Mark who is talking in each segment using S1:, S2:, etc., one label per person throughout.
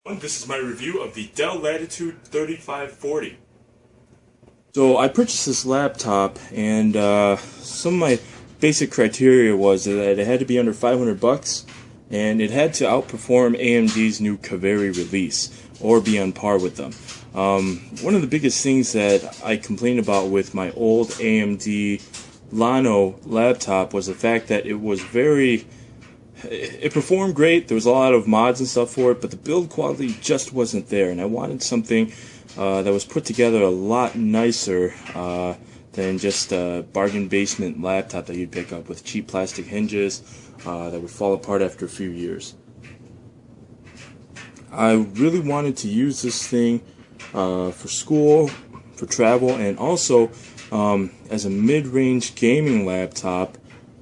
S1: This is my review of the Dell Latitude 3540. So I purchased this laptop, and some of my basic criteria was that it had to be under 500 bucks, and it had to outperform AMD's new Kaveri release, or be on par with them. One of the biggest things that I complained about with my old AMD Llano laptop was the fact that it performed great. There was a lot of mods and stuff for it, but the build quality just wasn't there, and I wanted something that was put together a lot nicer than just a bargain basement laptop that you'd pick up with cheap plastic hinges that would fall apart after a few years. I really wanted to use this thing for school, for travel, and also as a mid-range gaming laptop.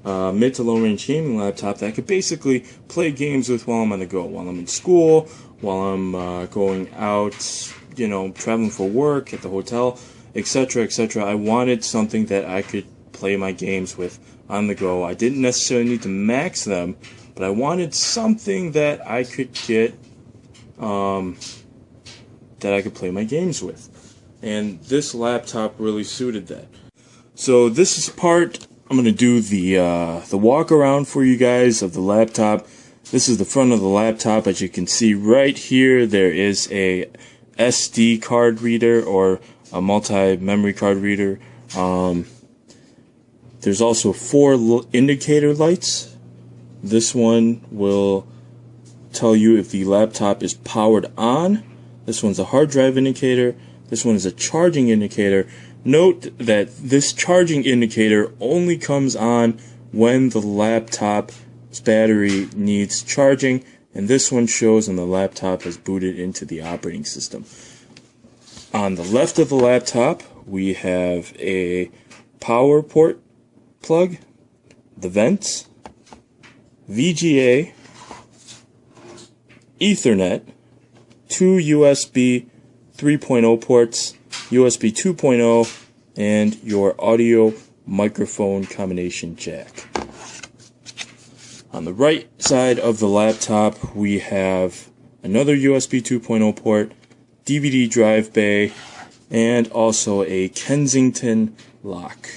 S1: Mid to low range gaming laptop that I could basically play games with while I'm on the go, while I'm in school, while I'm going out, traveling for work, at the hotel, etc., etc. I wanted something that I could play my games with on the go. I didn't necessarily need to max them, but I wanted something that I could get, that I could play my games with. And this laptop really suited that. So this is I'm going to do the walk around for you guys of the laptop. This is the front of the laptop. As you can see right here, there is a SD card reader or a multi-memory card reader. There's also 4 indicator lights. This one will tell you if the laptop is powered on. This one's a hard drive indicator. This one is a charging indicator. Note that this charging indicator only comes on when the laptop's battery needs charging, and this one shows when the laptop is booted into the operating system. On the left of the laptop, we have a power port plug, the vents, VGA, Ethernet, 2 USB 3.0 ports, USB 2.0, and your audio microphone combination jack. On the right side of the laptop, we have another USB 2.0 port, DVD drive bay, and also a Kensington lock.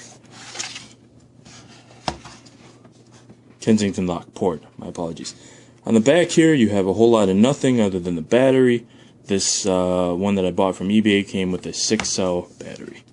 S1: Kensington lock port, my apologies. On the back here, you have a whole lot of nothing other than the battery. This one that I bought from eBay came with a 6-cell battery.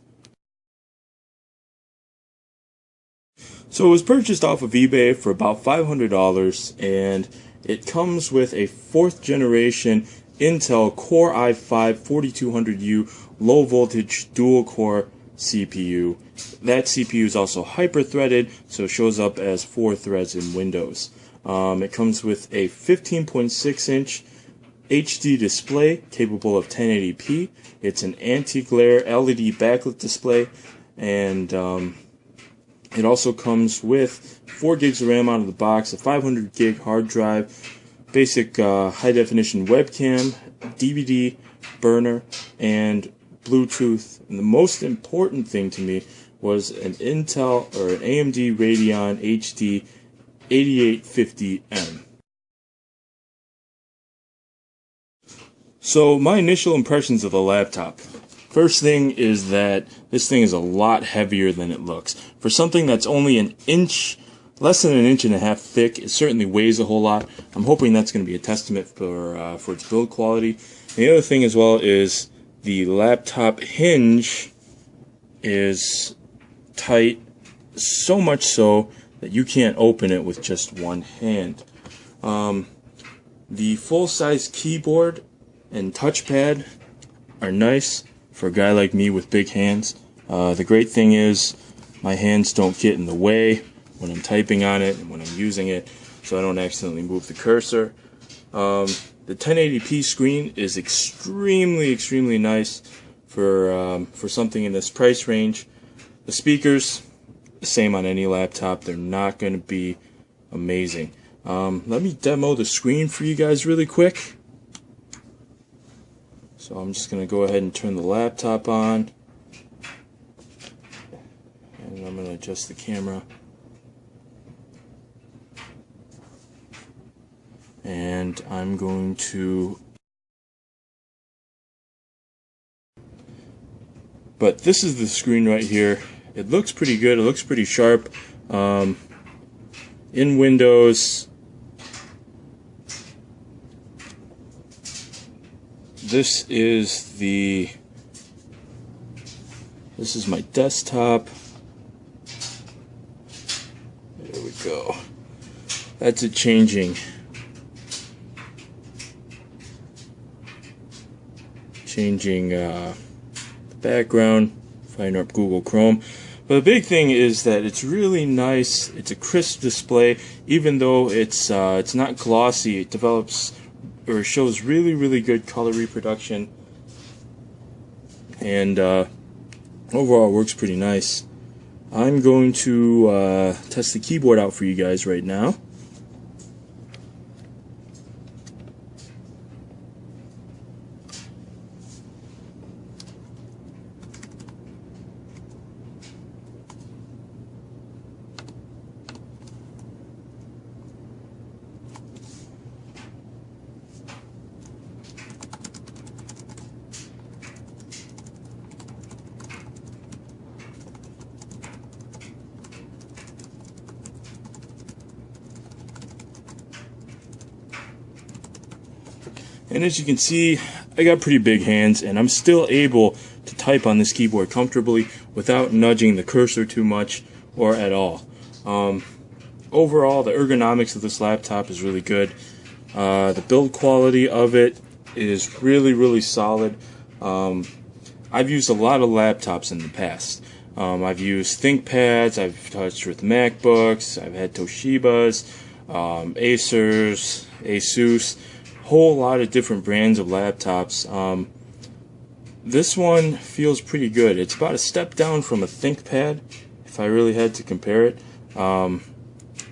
S1: So it was purchased off of eBay for about $500, and it comes with a 4th generation Intel Core i5 4200U low voltage dual core CPU. That CPU is also hyper-threaded, so it shows up as 4 threads in Windows. It comes with a 15.6-inch HD display capable of 1080p. It's an anti-glare LED backlit display, and it also comes with 4 gigs of RAM out of the box, a 500 gig hard drive, basic high definition webcam, DVD burner, and Bluetooth. And the most important thing to me was an Intel or an AMD Radeon HD 8850M. So my initial impressions of the laptop. First thing is that this thing is a lot heavier than it looks. For something that's only less than an inch and a half thick, it certainly weighs a whole lot. I'm hoping that's going to be a testament for its build quality. And the other thing as well is the laptop hinge is tight, so much so that you can't open it with just one hand. The full-size keyboard and touchpad are nice for a guy like me with big hands. The great thing is my hands don't get in the way when I'm typing on it and when I'm using it, so I don't accidentally move the cursor. The 1080p screen is extremely nice for something in this price range. The speakers, the same on any laptop. They're not going to be amazing. Let me demo the screen for you guys really quick. So I'm just going to go ahead and turn the laptop on, and I'm going to adjust the camera. And I'm going to But this is the screen right here. It looks pretty good. It looks pretty sharp. In Windows, this is my desktop. There we go. That's it changing the background. Fire up Google Chrome. But the big thing is that it's really nice. It's a crisp display, even though it's not glossy. It develops or shows really good color reproduction, and overall works pretty nice. I'm going to test the keyboard out for you guys right now. And as you can see, I got pretty big hands, and I'm still able to type on this keyboard comfortably without nudging the cursor too much or at all. Overall, the ergonomics of this laptop is really good. The build quality of it is really solid. I've used a lot of laptops in the past. I've used ThinkPads, I've touched with MacBooks, I've had Toshibas, Acers, Asus, whole lot of different brands of laptops. This one feels pretty good. It's about a step down from a ThinkPad, if I really had to compare it.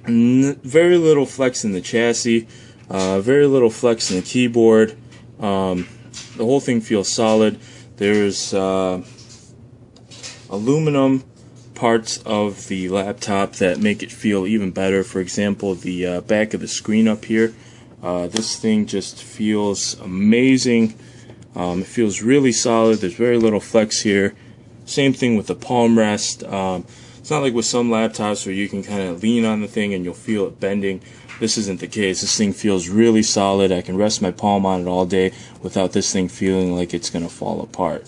S1: Very little flex in the chassis, very little flex in the keyboard. The whole thing feels solid. There's aluminum parts of the laptop that make it feel even better. For example, the back of the screen up here. This thing just feels amazing. It feels really solid. There's very little flex here. Same thing with the palm rest. It's not like with some laptops where you can kind of lean on the thing and you'll feel it bending. This isn't the case. This thing feels really solid. I can rest my palm on it all day without this thing feeling like it's going to fall apart.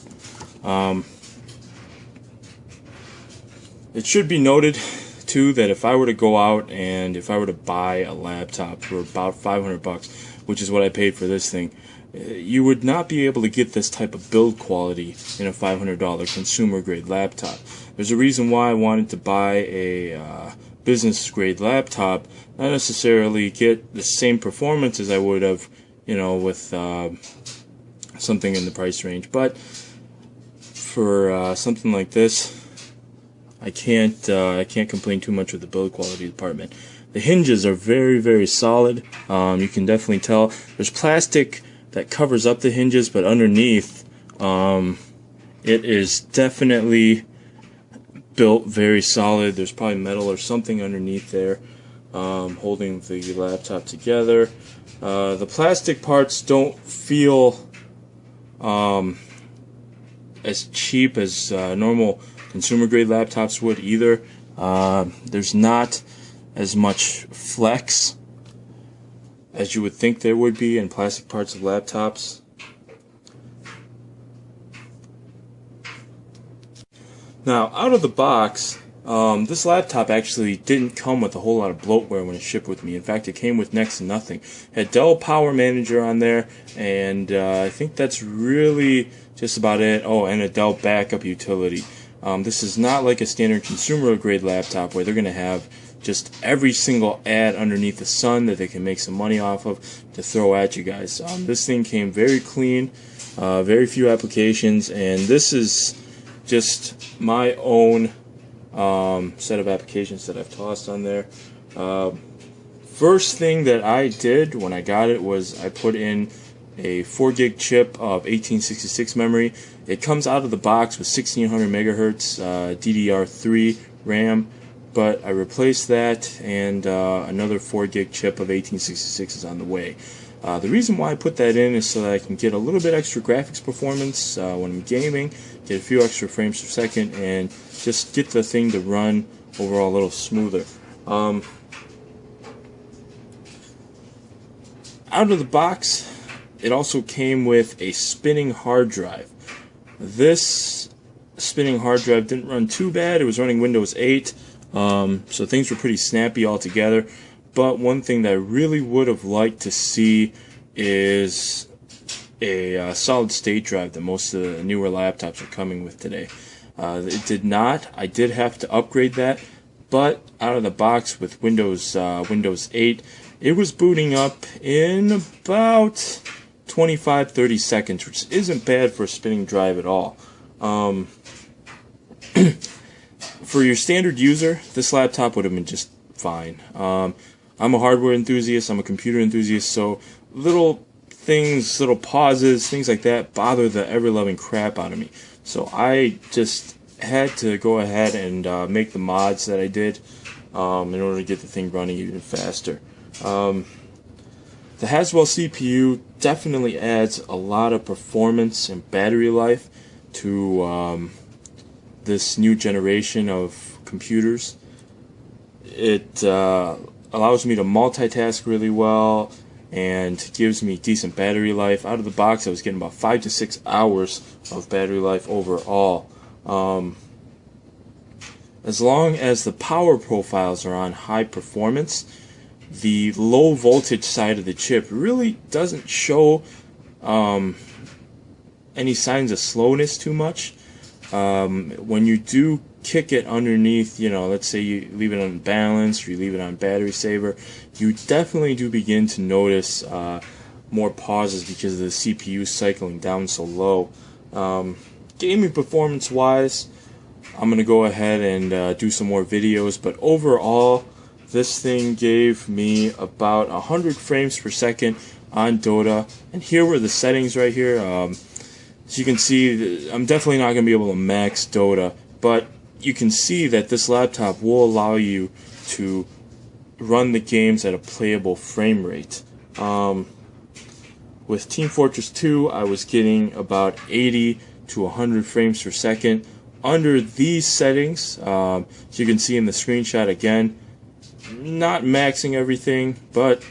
S1: It should be noted too that if I were to go out and if I were to buy a laptop for about $500, which is what I paid for this thing, you would not be able to get this type of build quality in a $500 consumer grade laptop. There's a reason why I wanted to buy a business grade laptop, not necessarily get the same performance as I would have, with something in the price range, but for something like this, I can't complain too much with the build quality department. The hinges are very solid. You can definitely tell there's plastic that covers up the hinges, but underneath it is definitely built very solid. There's probably metal or something underneath there holding the laptop together. The plastic parts don't feel as cheap as normal consumer grade laptops would either. There's not as much flex as you would think there would be in plastic parts of laptops. Now, out of the box, this laptop actually didn't come with a whole lot of bloatware when it shipped with me. In fact, it came with next to nothing. It had Dell Power Manager on there, and I think that's really just about it. Oh, and a Dell backup utility. This is not like a standard consumer grade laptop where they're going to have just every single ad underneath the sun that they can make some money off of to throw at you guys. This thing came very clean, very few applications, and this is just my own set of applications that I've tossed on there. First thing that I did when I got it was I put in a 4 gig chip of 1866 memory. It comes out of the box with 1600 megahertz DDR3 RAM, but I replaced that, and another 4 gig chip of 1866 is on the way. The reason why I put that in is so that I can get a little bit extra graphics performance when I'm gaming, get a few extra frames per second, and just get the thing to run overall a little smoother. Out of the box, it also came with a spinning hard drive. This spinning hard drive didn't run too bad. It was running Windows 8, so things were pretty snappy altogether. But one thing that I really would have liked to see is a solid state drive that most of the newer laptops are coming with today. It did not. I did have to upgrade that, but out of the box with Windows 8, it was booting up in about 25-30 seconds, which isn't bad for a spinning drive at all. For your standard user, this laptop would have been just fine. I'm a hardware enthusiast, I'm a computer enthusiast, so little things, little pauses, things like that bother the ever-loving crap out of me. So I just had to go ahead and make the mods that I did in order to get the thing running even faster. The Haswell CPU definitely adds a lot of performance and battery life to this new generation of computers. It allows me to multitask really well and gives me decent battery life. Out of the box, I was getting about 5 to 6 hours of battery life overall. As long as the power profiles are on high performance, the low voltage side of the chip really doesn't show any signs of slowness too much. When you do kick it underneath, let's say you leave it unbalanced or you leave it on battery saver, you definitely do begin to notice more pauses because of the CPU cycling down so low. Gaming performance wise, I'm going to go ahead and do some more videos, but overall this thing gave me about 100 frames per second on Dota, and here were the settings right here. As you can see, I'm definitely not going to be able to max Dota, but you can see that this laptop will allow you to run the games at a playable frame rate. With Team Fortress 2, I was getting about 80 to 100 frames per second. Under these settings, as you can see in the screenshot again, not maxing everything, but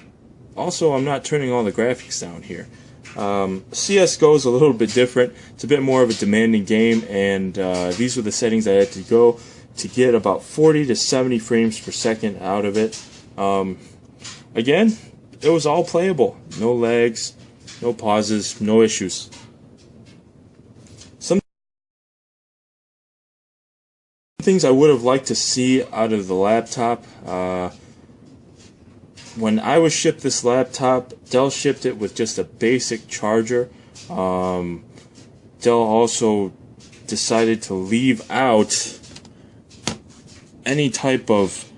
S1: also I'm not turning all the graphics down here. CSGO is a little bit different. It's a bit more of a demanding game, and these were the settings I had to go to get about 40 to 70 frames per second out of it. Again, it was all playable. No lags, no pauses, no issues. Some things I would have liked to see out of the laptop. When I was shipped this laptop, Dell shipped it with just a basic charger. Dell also decided to leave out any type of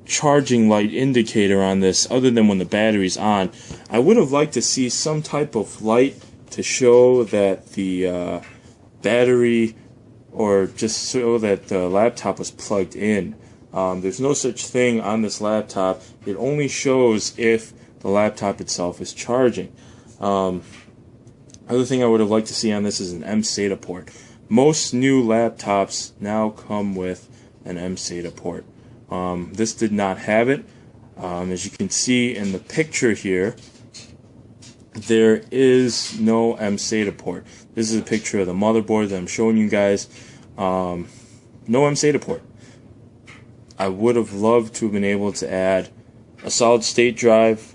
S1: charging light indicator on this other than when the battery's on. I would have liked to see some type of light to show that the battery, or just so that the laptop was plugged in. There's no such thing on this laptop. It only shows if the laptop itself is charging. Other thing I would have liked to see on this is an mSATA port. Most new laptops now come with an mSATA port. This did not have it. As you can see in the picture here, there is no mSATA port. This is a picture of the motherboard that I'm showing you guys. No mSATA port. I would have loved to have been able to add a solid state drive,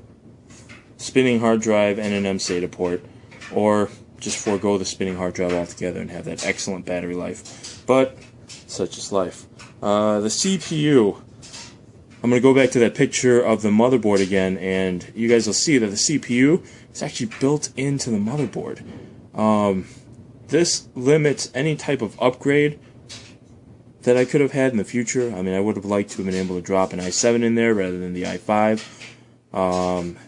S1: spinning hard drive, and an mSATA port, or just forego the spinning hard drive altogether and have that excellent battery life. But such is life. The CPU, I'm going to go back to that picture of the motherboard again, and you guys will see that the CPU is actually built into the motherboard. This limits any type of upgrade that I could have had in the future. I mean, I would have liked to have been able to drop an i7 in there rather than the i5.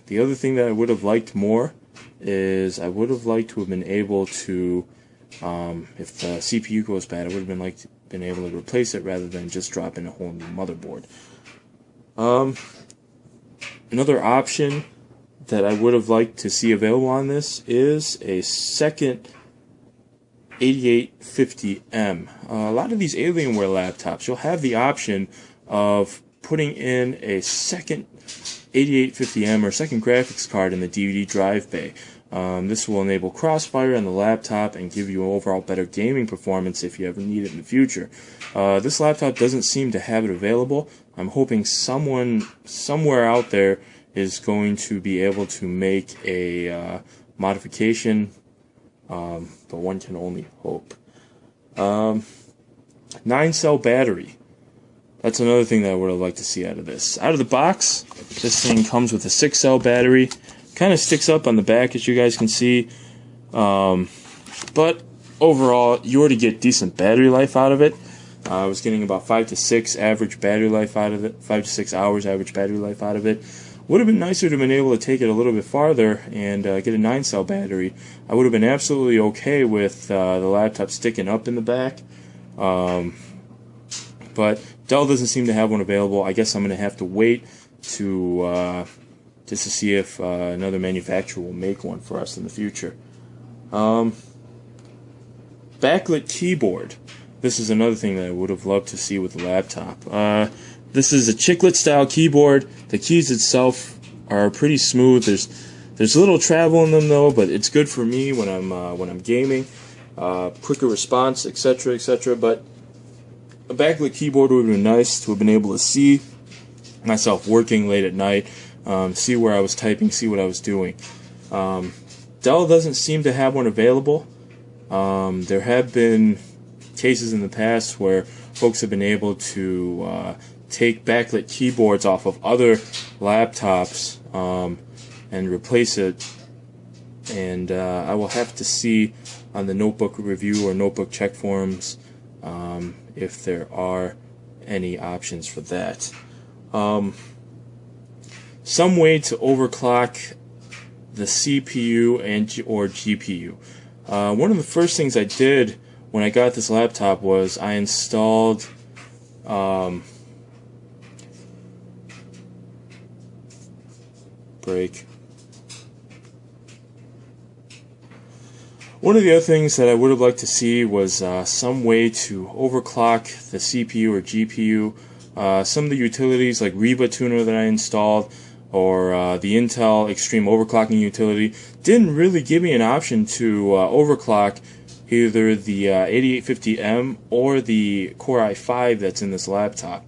S1: The other thing that I would have liked more is I would have liked to have been able to, if the CPU goes bad, I would have been able to replace it rather than just drop in a whole new motherboard. Another option that I would have liked to see available on this is a second 8850M. A lot of these Alienware laptops, you'll have the option of putting in a second 8850M or second graphics card in the DVD drive bay. This will enable crossfire on the laptop and give you overall better gaming performance if you ever need it in the future. This laptop doesn't seem to have it available. I'm hoping someone somewhere out there is going to be able to make a modification, but one can only hope. 9-cell battery. That's another thing that I would have liked to see out of this. Out of the box, this thing comes with a 6-cell battery. Kind of sticks up on the back, as you guys can see. But overall, you already get decent battery life out of it. I was getting about 5 to 6 average battery life out of it. 5 to 6 hours average battery life out of it. Would have been nicer to have been able to take it a little bit farther and get a 9-cell battery. I would have been absolutely okay with the laptop sticking up in the back. But Dell doesn't seem to have one available. I guess I'm going to have to wait to just to see if another manufacturer will make one for us in the future. Backlit keyboard. This is another thing that I would have loved to see with the laptop. This is a chiclet style keyboard. The keys itself are pretty smooth. There's a little travel in them though, but it's good for me when I'm gaming. Quicker response, etc., etc. But a backlit keyboard would have been nice to have been able to see myself working late at night, see where I was typing, see what I was doing. Dell doesn't seem to have one available. There have been cases in the past where folks have been able to take backlit keyboards off of other laptops and replace it, and I will have to see on the notebook review or notebook check forums if there are any options for that. Some way to overclock the CPU or GPU. One of the first things I did when I got this laptop was I installed One of the other things that I would have liked to see was some way to overclock the CPU or GPU. Some of the utilities like Riva Tuner that I installed, or the Intel Extreme Overclocking utility, didn't really give me an option to overclock either the 8850M or the Core i5 that's in this laptop.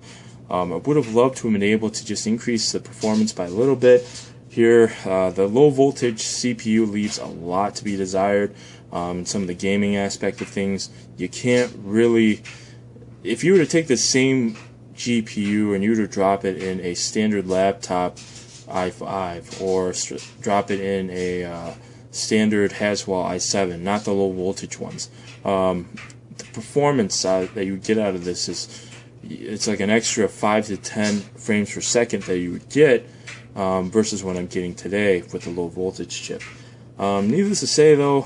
S1: I would have loved to have been able to just increase the performance by a little bit. Here, the low voltage CPU leaves a lot to be desired. In some of the gaming aspect of things, you can't really, if you were to take the same GPU and you were to drop it in a standard laptop i5 or drop it in a standard Haswell i7, not the low voltage ones, the performance that you get out of this it's like an extra 5 to 10 frames per second that you would get versus what I'm getting today with the low voltage chip. Needless to say though,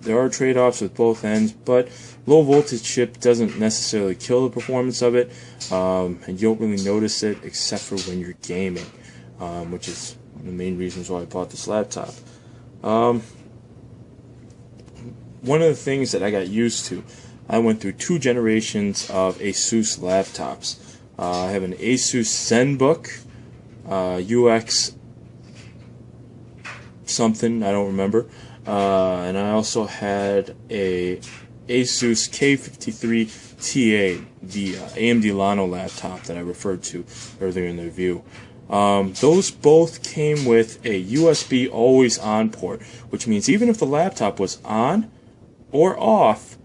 S1: there are trade-offs with both ends, but low voltage chip doesn't necessarily kill the performance of it, and you don't really notice it except for when you're gaming, which is one of the main reasons why I bought this laptop. One of the things that I got used to, I went through 2 generations of ASUS laptops. I have an ASUS ZenBook UX something, I don't remember, and I also had a ASUS K53TA, the AMD Llano laptop that I referred to earlier in the review. Those both came with a USB always on port, which means even if the laptop was on or off,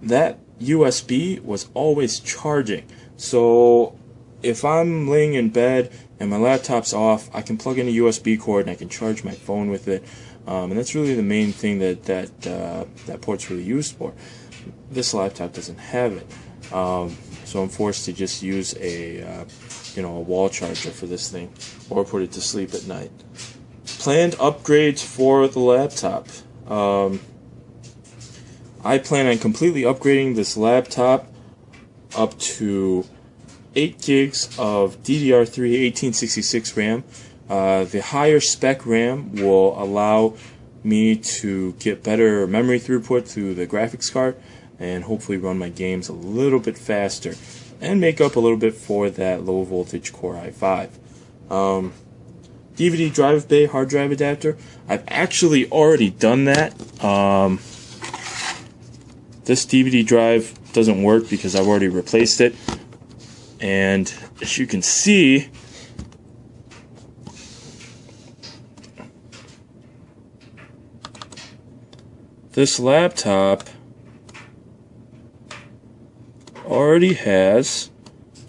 S1: that USB was always charging. So if I'm laying in bed and my laptop's off, I can plug in a USB cord and I can charge my phone with it, and that's really the main thing that port's really used for. This laptop doesn't have it, so I'm forced to just use a wall charger for this thing, or put it to sleep at night. Planned upgrades for the laptop. I plan on completely upgrading this laptop up to 8 gigs of DDR3 1866 RAM The higher spec RAM will allow me to get better memory throughput through the graphics card and hopefully run my games a little bit faster and make up a little bit for that low voltage Core i5. DVD drive bay hard drive adapter, I've actually already done that. This DVD drive doesn't work because I've already replaced it, and as you can see, this laptop already has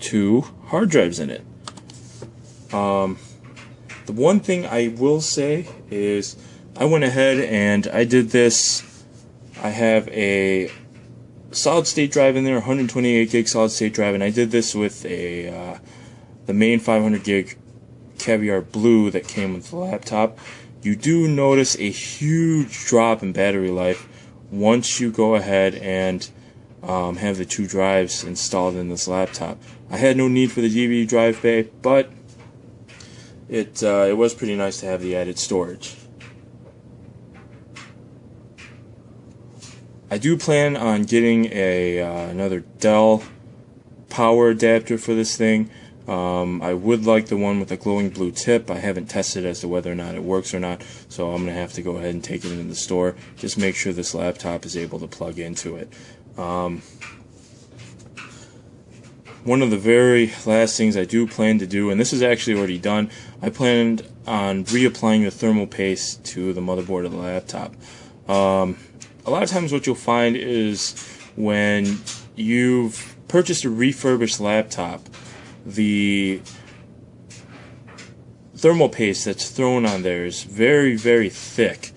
S1: 2 hard drives in it. The one thing I will say is I went ahead and I did this. I have a solid state drive in there, 128 gig solid state drive, and I did this with the main 500 gig Caviar Blue that came with the laptop. You do notice a huge drop in battery life once you go ahead and have the 2 drives installed in this laptop. I had no need for the DVD drive bay, but it was pretty nice to have the added storage. I do plan on getting another Dell power adapter for this thing. I would like the one with the glowing blue tip. I haven't tested as to whether or not it works or not, so I'm going to have to go ahead and take it in the store. Just make sure this laptop is able to plug into it. One of the very last things I do plan to do, and this is actually already done, I planned on reapplying the thermal paste to the motherboard of the laptop. A lot of times what you'll find is when you've purchased a refurbished laptop, the thermal paste that's thrown on there is very, very thick.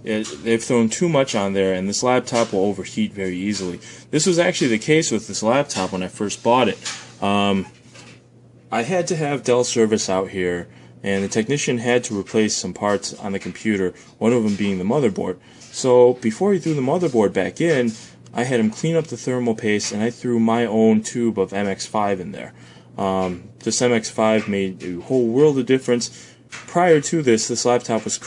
S1: They've thrown too much on there, and this laptop will overheat very easily. This was actually the case with this laptop when I first bought it. I had to have Dell service out here, and the technician had to replace some parts on the computer, one of them being the motherboard. So before he threw the motherboard back in, I had him clean up the thermal paste, and I threw my own tube of MX5 in there. This MX5 made a whole world of difference. Prior to this laptop was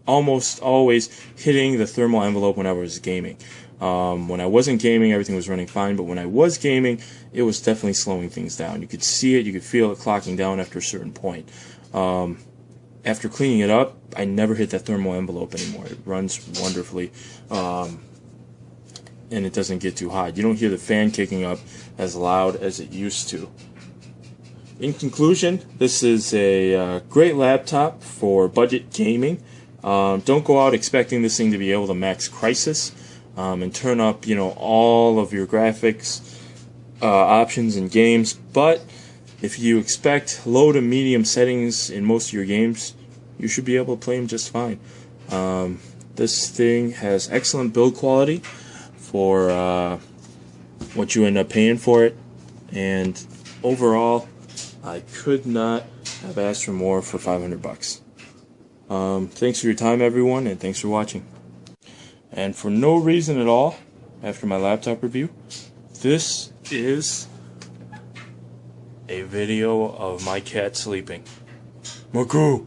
S1: almost always hitting the thermal envelope whenever I was gaming. When I wasn't gaming, everything was running fine, but when I was gaming, it was definitely slowing things down. You could see it, you could feel it clocking down after a certain point. After cleaning it up, I never hit that thermal envelope anymore. It runs wonderfully, and it doesn't get too hot. You don't hear the fan kicking up as loud as it used to. In conclusion, this is a great laptop for budget gaming. Don't go out expecting this thing to be able to max Crysis and turn up, all of your graphics options and games. But if you expect low to medium settings in most of your games, you should be able to play them just fine. This thing has excellent build quality for what you end up paying for it, and overall, I could not have asked for more for $500. Thanks for your time, everyone, and thanks for watching. And for no reason at all, after my laptop review, this is a video of my cat sleeping. Maku!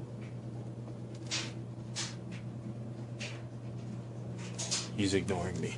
S1: He's ignoring me.